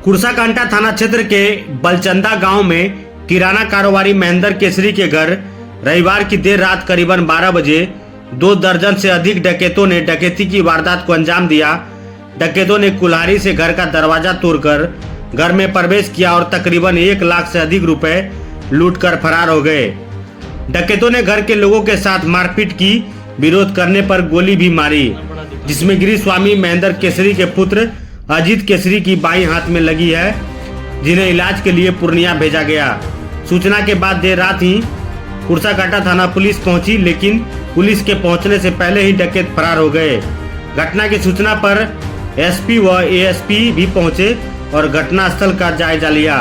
कुर्साकांटा थाना क्षेत्र के बलचंदा गांव में किराना कारोबारी महेंद्र केसरी के घर रविवार की देर रात करीबन 12 बजे 2 दर्जन से अधिक डकैतों ने डकैती की वारदात को अंजाम दिया। डकैतों ने कुल्हाड़ी से घर का दरवाजा तोड़कर घर में प्रवेश किया और तकरीबन 1 लाख से अधिक रुपए लूटकर फरार हो गए। डकैतों ने घर के लोगों के साथ मारपीट की, विरोध करने पर गोली भी मारी, जिसमें गृह स्वामी महेंद्र केसरी के पुत्र अजीत केसरी की बाईं हाथ में लगी है, जिन्हें इलाज के लिए पूर्णिया भेजा गया। सूचना के बाद देर रात ही कुर्साकांटा थाना पुलिस पहुंची, लेकिन पुलिस के पहुंचने से पहले ही डकैत फरार हो गए। घटना की सूचना पर एसपी व एएसपी भी पहुंचे और घटनास्थल का जायजा लिया।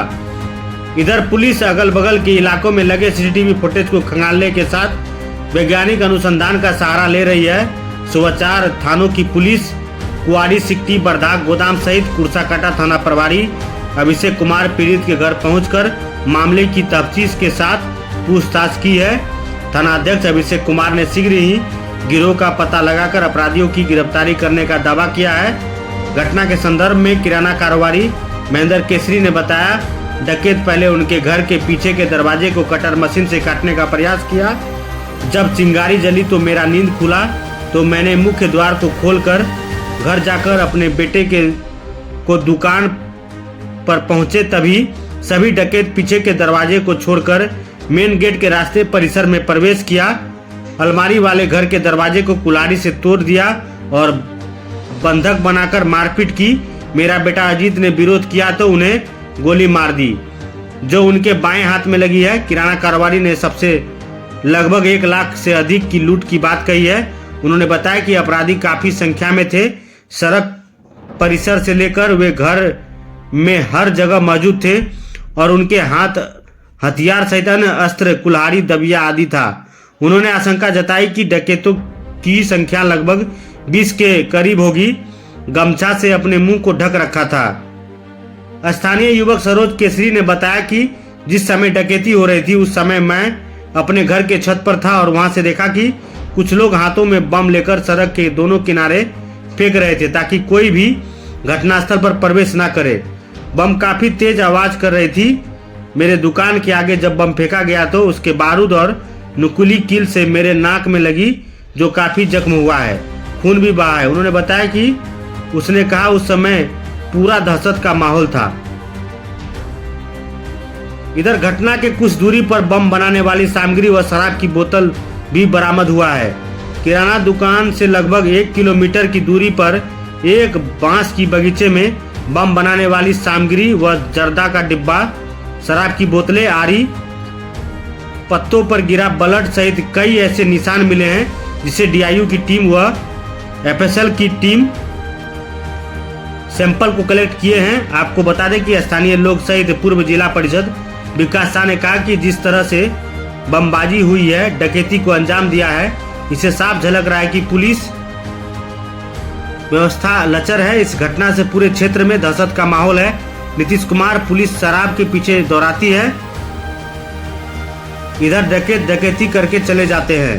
इधर पुलिस अगल बगल के इलाकों में लगे सीसीटीवी फुटेज को खंगालने के साथ वैज्ञानिक अनुसंधान का सहारा ले रही है। सुबह 4 थानों की पुलिस कुआड़ी, सिकटी, बरधाक, गोदाम सहित कुर्साकांटा थाना प्रभारी अभिषेक कुमार पीड़ित के घर पहुंचकर मामले की तफ्तीश के साथ पूछताछ की है। थाना अध्यक्ष अभिषेक कुमार ने शीघ्र ही गिरोह का पता लगाकर अपराधियों की गिरफ्तारी करने का दावा किया है। घटना के संदर्भ में किराना कारोबारी महेंद्र केसरी ने बताया, डकैत पहले उनके घर के पीछे के दरवाजे को कटर मशीन से काटने का प्रयास किया। जब चिंगारी जली तो मेरा नींद खुला, तो मैंने मुख्य द्वार को खोलकर घर जाकर अपने बेटे को दुकान पर पहुंचे। तभी सभी डकैत पीछे के दरवाजे को छोड़कर मेन गेट के रास्ते परिसर में प्रवेश किया। अलमारी वाले घर के दरवाजे को कुल्हाड़ी से तोड़ दिया और बंधक बनाकर मारपीट की। मेरा बेटा अजीत ने विरोध किया तो उन्हें गोली मार दी, जो उनके बाएं हाथ में लगी है। किराना कारोबारी ने सबसे लगभग 1 लाख से अधिक की लूट की बात कही है। उन्होंने बताया कि अपराधी काफी संख्या में थे। सड़क परिसर से लेकर वे घर में हर जगह मौजूद थे और उनके हाथ हथियार सहित अन्य अस्त्र, कुल्हाड़ी, दबिया आदि था। उन्होंने आशंका जताई कि डकैतों की संख्या लगभग 20 के करीब होगी। गमछा से अपने मुंह को ढक रखा था। स्थानीय युवक सरोज केसरी ने बताया कि जिस समय डकैती हो रही थी उस समय मैं अपने घर के छत पर था और वहां से देखा कि कुछ लोग हाथों में बम लेकर सड़क के दोनों किनारे फेंक रहे थे ताकि कोई भी घटनास्थल पर प्रवेश न करे। बम काफी तेज आवाज कर रही थी। मेरे दुकान के आगे जब बम फेंका गया तो उसके बारूद और नुकीली कील से मेरे नाक में लगी, जो काफी जख्म हुआ है, खून भी बहा है। उन्होंने बताया कि उसने कहा उस समय पूरा दहशत का माहौल था। इधर घटना के कुछ दूरी पर बम बनाने वाली सामग्री व शराब की बोतल भी बरामद हुआ है। किराना दुकान से लगभग 1 किलोमीटर की दूरी पर एक बांस की बगीचे में बम बनाने वाली सामग्री व जर्दा का डिब्बा, शराब की बोतलें, आरी, पत्तों पर गिरा ब्लड सहित कई ऐसे निशान मिले हैं, जिसे डीआईयू की टीम व एफएसएल की टीम सैंपल को कलेक्ट किए हैं। आपको बता दें कि स्थानीय लोग सहित पूर्व जिला परिषद विकास शाह ने कहा कि जिस तरह से बमबाजी हुई है, डकैती को अंजाम दिया है, इससे साफ झलक रहा है कि पुलिस व्यवस्था लचर है। इस घटना से पूरे क्षेत्र में दहशत का माहौल है। नीतीश कुमार पुलिस शराब के पीछे दौड़ाती है, इधर डकैत डकैती करके चले जाते हैं।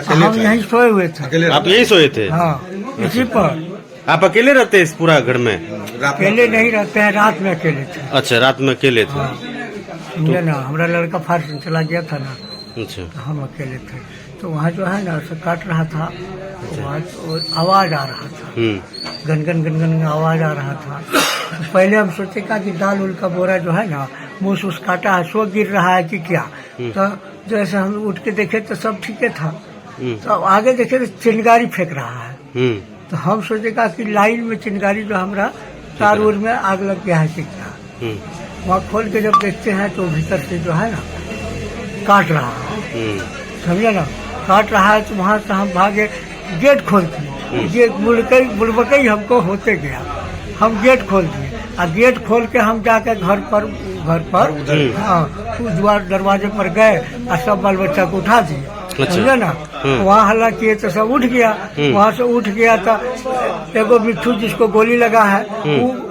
हम यहीं सोए हुए थे। आप यहीं सोए थे? हाँ, इसी पर। आप अकेले रहते हैं इस पूरा घर में? अकेले नहीं रहते हैं, रात में अकेले थे। अच्छा, रात में अकेले थे। हाँ, समझे ना, हमारा लड़का फारस चला गया था ना, अच्छा, तो हम अकेले थे। तो वहाँ जो है ना उसे काट रहा था, तो वहाँ तो आवाज आ रहा था, गनगन गनगन आवाज आ रहा था। तो पहले हम सोचे का कि दाल उल का बोरा जो है ना मुँह से उस काटा है, सो गिर रहा है कि क्या। तो जैसे हम उठ के देखे तो सब ठीक था। तो आगे देखे तो चिंगारी फेंक रहा है। तो हम सोचे का कि लाइन में चिंगारी जो हमारा तार उर में आग लग गया है कि क्या। वहाँ खोल के जब देखते हैं तो भीतर से जो है ना काट रहा है, समझे ना, काट रहा है। तो वहाँ से हम भागे गेट खोल के, ये बुड़बक ही हमको होते गया। हम गेट खोल दिए और गेट खोल के हम जाके घर पर हाँ द्वार दरवाजे पर गए और सब बाल बच्चा को उठा दिए, समझे ना। वहाँ हल्ला किए तो सब उठ गया। वहाँ से उठ गया तो एगो मिट्ठू जिसको गोली लगा है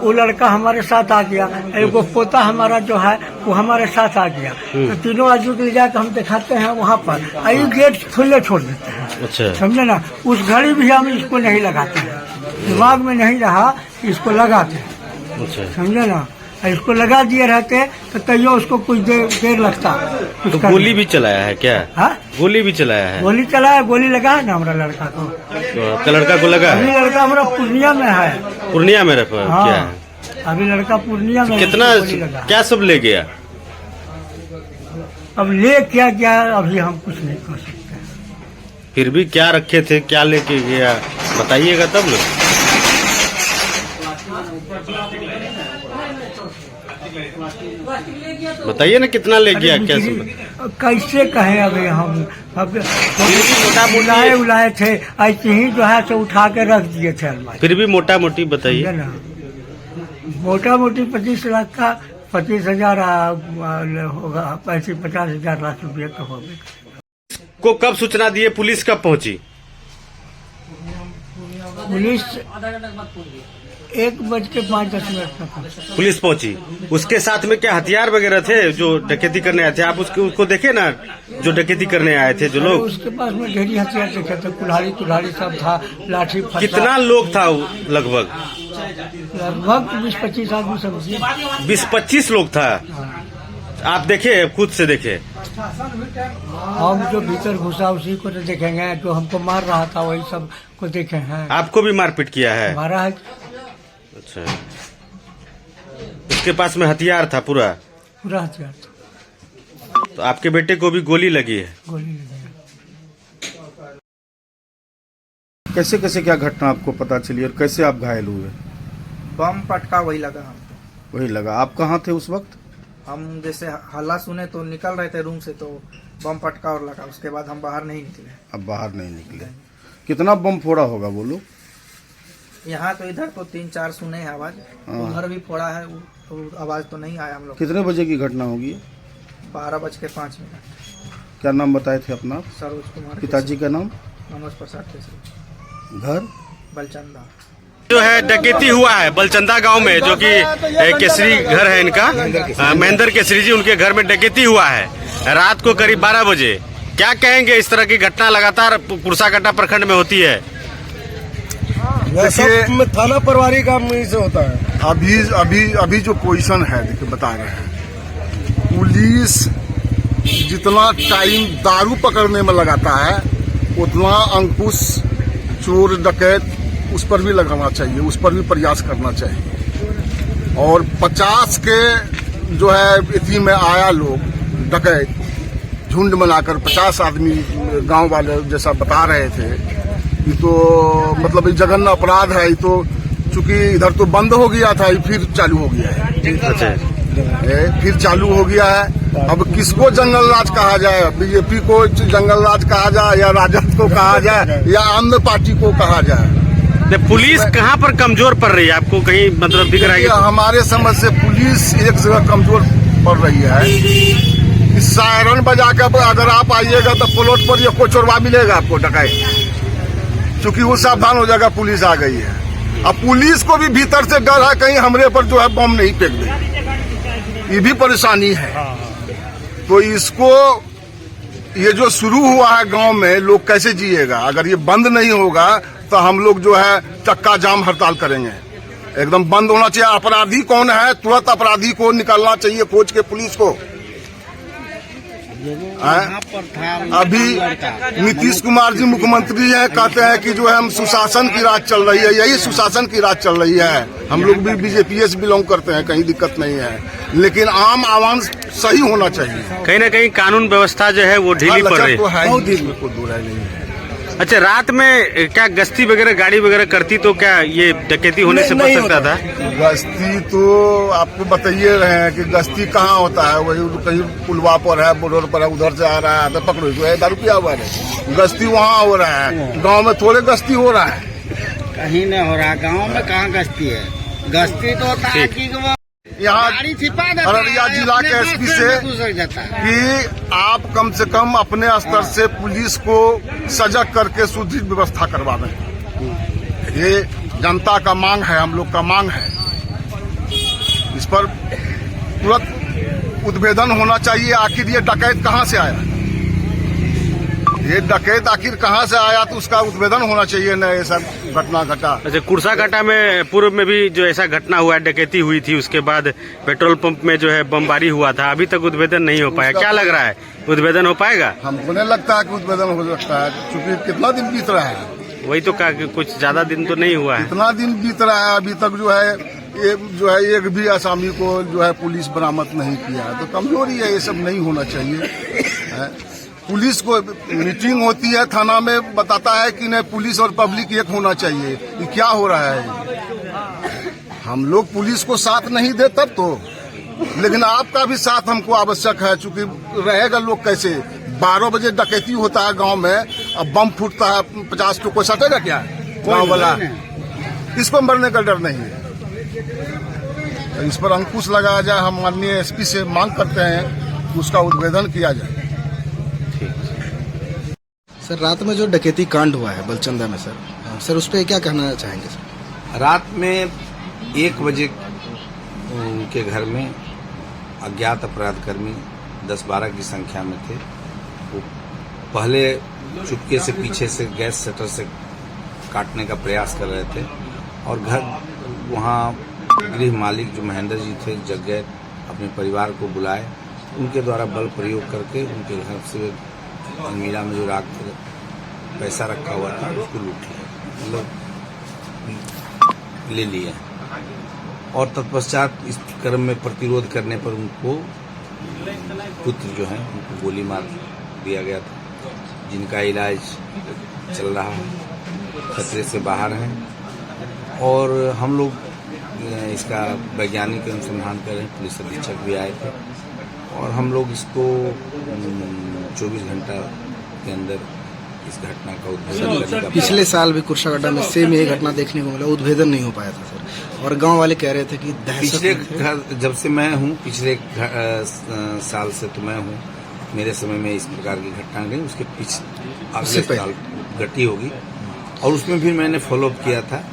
वो लड़का हमारे साथ आ गया। एगो पोता हमारा जो है वो हमारे साथ आ गया। तो तीनों आजू ले जाकर हम दिखाते हैं वहाँ पर, आई गेट खुले छोड़ देते हैं। अच्छा, समझे ना। उस घड़ी भी हम इसको नहीं लगाते हैं, दिमाग में नहीं रहा इसको लगाते हैं। अच्छा। समझे ना। और इसको लगा दिए रहते तो कहियो उसको कुछ देर लगता कुछ तो करने गोली में। भी चलाया है क्या? हाँ? गोली भी चलाया है? गोली चलाया, गोली लगा है ना हमारा लड़का को। तो लड़का को लगा अभी है? लड़का हमारा पूर्णिया में है। पूर्णिया में रखा हाँ, क्या है? अभी लड़का पूर्णिया में है, कितना उसको गोली लगा। क्या सब ले गया? अब ले क्या क्या अभी हम कुछ नहीं कर सकते। फिर भी क्या रखे थे, क्या लेके गया बताइएगा तब ना। बताइए ना कितना ले गया, क्या सब? कैसे कहें अभी हम। अब मोटा बुलाए उलाए थे, ऐसे ही जो है तो उठा के रख दिए थे अलमारी। फिर भी मोटा मोटी बताइए। समझे ना। मोटा मोटी 25 लाख का 25,000 होगा, 50,000 लाख रुपये का होगा। को कब सूचना दिए, पुलिस कब पहुंची? पुलिस 1:05 तक पुलिस पहुंची। उसके साथ में क्या हथियार वगैरह थे जो डकैती करने आए थे? आप उसको देखे ना, जो डकैती करने आए थे जो लोग? उसके पास में ढेरी हथियार देखे थे, कुल्हाड़ी तुल्हाड़ी सब था, लाठी फट्टा। कितना लोग था लगभग? लगभग 20-25 आदमी सब थे। 20-25 लोग था। आप देखे, खुद से देखे? हम जो भीतर घुसा उसी को तो देखेंगे, जो हमको मार रहा था वही सब को देखे हैं। आपको भी मारपीट किया है? मारा है। अच्छा। उसके पास में हथियार था पूरा हथियार था। तो आपके बेटे को भी गोली लगी है? गोली लगी है। कैसे कैसे क्या घटना आपको पता चली और कैसे आप घायल हुए? बम पटका वही लगा हमको। वही लगा। आप कहाँ थे उस वक्त? हम जैसे हल्ला सुने तो निकल रहे थे रूम से, तो बम पटका और लगा। उसके बाद हम बाहर नहीं निकले। अब बाहर नहीं निकले। कितना बम फोड़ा होगा बोलो? यहाँ तो इधर तो 3-4 सुने हैं आवाज, हाँ। उधर भी फोड़ा है, तो आवाज तो नहीं आया हम लोग। कितने बजे की घटना होगी? 12:05। क्या नाम बताए थे अपना? सरोज कुमार। पिताजी का नाम? मनोज प्रसाद केसरी। घर? बलचंदा। जो है डकैती हुआ है बलचंदा गांव में, जो कि केसरी घर है इनका, महेंद्र केसरी जी, उनके घर में डकैती हुआ है रात को करीब 12 बजे। क्या कहेंगे, इस तरह की घटना लगातार पुरसाकट्टा प्रखंड में होती है? देखिए, थाना प्रभारी का से होता है। अभी जो पोजीशन है, देखिए बता रहे हैं, पुलिस जितना टाइम दारू पकड़ने में लगाता है उतना अंकुश चोर डकैत उस पर भी लगाना चाहिए, उस पर भी प्रयास करना चाहिए। और 50 के जो है इतनी में आया लोग डकैत झुंड बनाकर 50 आदमी गांव वाले जैसा बता रहे थे, ये तो मतलब जघन्य अपराध है। ये तो चूंकि इधर तो बंद हो गया था, ये फिर चालू हो गया है। अच्छा। फिर चालू हो गया है। अब किसको जंगल राज कहा जाए? बीजेपी को जंगल राज कहा जाए, या राजद को कहा जाए, या आम पार्टी को कहा जाए? पुलिस कहाँ पर कमजोर पड़ रही है आपको, कहीं मतलब दिख रहा है? हमारे समझ से पुलिस एक जगह कमजोर पड़ रही है। सायरन बजा के अगर आप आइएगा तो प्लॉट पर ये कोई चोरवा मिलेगा आपको, डकैत। चूंकि वो सावधान हो जाएगा, पुलिस आ गई है। अब पुलिस को भी भीतर से डर है कहीं हमरे पर जो है बम नहीं फेंक दे, ये भी परेशानी है। तो इसको, ये जो शुरू हुआ है गांव में, लोग कैसे जिएगा? अगर ये बंद नहीं होगा तो हम लोग जो है चक्का जाम हड़ताल करेंगे। एकदम बंद होना चाहिए। अपराधी कौन है, तुरंत अपराधी को निकालना चाहिए खोज के पुलिस को। अभी नीतीश कुमार जी मुख्यमंत्री हैं, कहते हैं कि जो है हम सुशासन की राज चल रही है। यही सुशासन की राज चल रही है। हम लोग भी बीजेपी से बिलोंग करते हैं, कहीं दिक्कत नहीं है, लेकिन आम आवाम सही होना चाहिए। कहीं ना कहीं कानून व्यवस्था जो है वो ढीली पड़ रही है। तो है ही, कोई दो राय नहीं है। अच्छा, रात में क्या गश्ती वगैरह गाड़ी वगैरह करती तो क्या ये डकैती होने से बच सकता था? गश्ती तो आपको बताइए रहे हैं कि गश्ती कहाँ होता है, वही कहीं पुलवा पर है, बॉर्डर पर है, उधर से आ रहा है तो पकड़ो इसको, दारू पिया हुआ है। गश्ती वहाँ हो रहा है, गांव में थोड़े गश्ती हो रहा है। कहीं नहीं हो रहा, गांव में कहाँ गश्ती है? गश्ती तो होता है कि यहाँ अररिया जिला के एसपी से कि आप कम से कम अपने स्तर से पुलिस को सजग करके सुदृढ़ व्यवस्था करवावें। ये जनता का मांग है, हम लोग का मांग है। इस पर तुरंत उद्भेदन होना चाहिए। आखिर ये डकैत कहाँ से आया? ये डकैत आखिर कहाँ से आया तो उसका उद्भेदन होना चाहिए न, ये सब घटना घटा। अच्छा, कुर्सा घाटा में पूर्व में भी जो ऐसा घटना हुआ, डकैती हुई थी, उसके बाद पेट्रोल पंप में जो है बमबारी हुआ था, अभी तक उद्भेदन नहीं हो पाया। क्या लग रहा है, उद्भेदन हो पाएगा? हमको नहीं लगता है कि उद्भेदन हो सकता है, क्योंकि कितना दिन बीत रहा है। वही तो कहा कि कुछ ज्यादा दिन तो नहीं हुआ है। इतना दिन बीत रहा है, अभी तक जो है एक भी आसामी को जो है पुलिस बरामद नहीं किया है, तो कमजोरी है। ये सब नहीं होना चाहिए है। पुलिस को मीटिंग होती है थाना में, बताता है कि नहीं पुलिस और पब्लिक एक होना चाहिए। ये क्या हो रहा है? हम लोग पुलिस को साथ नहीं दे तब तो, लेकिन आपका भी साथ हमको आवश्यक है, चूंकि रहेगा लोग कैसे। 12 बजे डकैती होता है गांव में, अब बम फूटता है 50 को, कोई सटेगा क्या गांव वाला? इसको मरने का डर नहीं है। तो इस पर अंकुश लगाया जाए। हम माननीय एसपी से मांग करते हैं कि उसका उद्भेदन किया जाए। सर, रात में जो डकैती कांड हुआ है बलचंदा में, सर उस पर क्या कहना चाहेंगे? सर, रात में 1 बजे उनके घर में अज्ञात अपराधकर्मी 10-12 की संख्या में थे। वो पहले चुपके से पीछे से गैस शटर से काटने का प्रयास कर रहे थे और वहाँ गृह मालिक जो महेंद्र जी थे जग गए, अपने परिवार को बुलाए, उनके द्वारा बल प्रयोग करके उनके घर से अलमीरा में जो राख पैसा रखा हुआ था उसको लूट लिया, मतलब ले लिया। और तत्पश्चात इस क्रम में प्रतिरोध करने पर उनको पुत्र जो है उनको गोली मार दिया गया था, जिनका इलाज चल रहा है, खतरे से बाहर हैं। और हम लोग इसका वैज्ञानिक अनुसंधान कर रहे हैं। पुलिस अधीक्षक भी आए थे और हम लोग इसको 24 घंटा के अंदर इस घटना का उद्भेदन करने का। पिछले साल भी कुर्सागड्ढा में सेम यही घटना देखने को मिला, उद्भेदन नहीं हो पाया था सर, और गांव वाले कह रहे थे कि पिछले जब से मैं हूँ, पिछले साल से तो मैं हूँ, मेरे समय में इस प्रकार की घटना नहीं, उसके अगले साल घटी होगी और उसमें भी मैंने फॉलोअप किया था,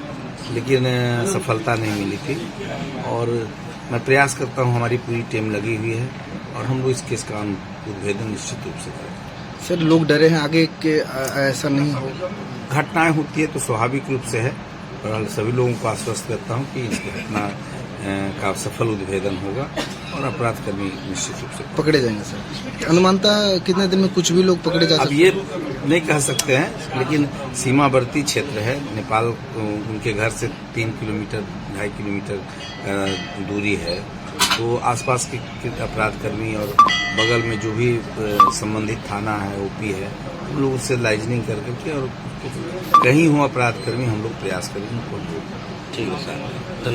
लेकिन सफलता नहीं मिली थी। और मैं प्रयास करता हूँ, हमारी पूरी टीम लगी हुई है और हम लोग इस केस का उद्भेदन निश्चित रूप से करेंगे। सर, लोग डरे हैं आगे के ऐसा नहीं हो। घटनाएं होती है तो स्वाभाविक रूप से है, और सभी लोगों को आश्वस्त करता हूँ कि इस घटना का सफल उद्भेदन होगा और अपराधकर्मी निश्चित रूप से पकड़े जाएंगे। सर, अनुमानता कितने दिन में कुछ भी लोग पकड़े जा सकते हैं? अब ये नहीं कह सकते हैं, लेकिन सीमावर्ती क्षेत्र है नेपाल, उनके घर से 3 किलोमीटर 2.5 किलोमीटर दूरी है, तो आसपास के अपराधकर्मी और बगल में जो भी संबंधित थाना है, ओपी है, हम लोग उससे लाइजनिंग करके और कहीं हो अपराधकर्मी हम लोग प्रयास करेंगे। ठीक है सर, धन्यवाद।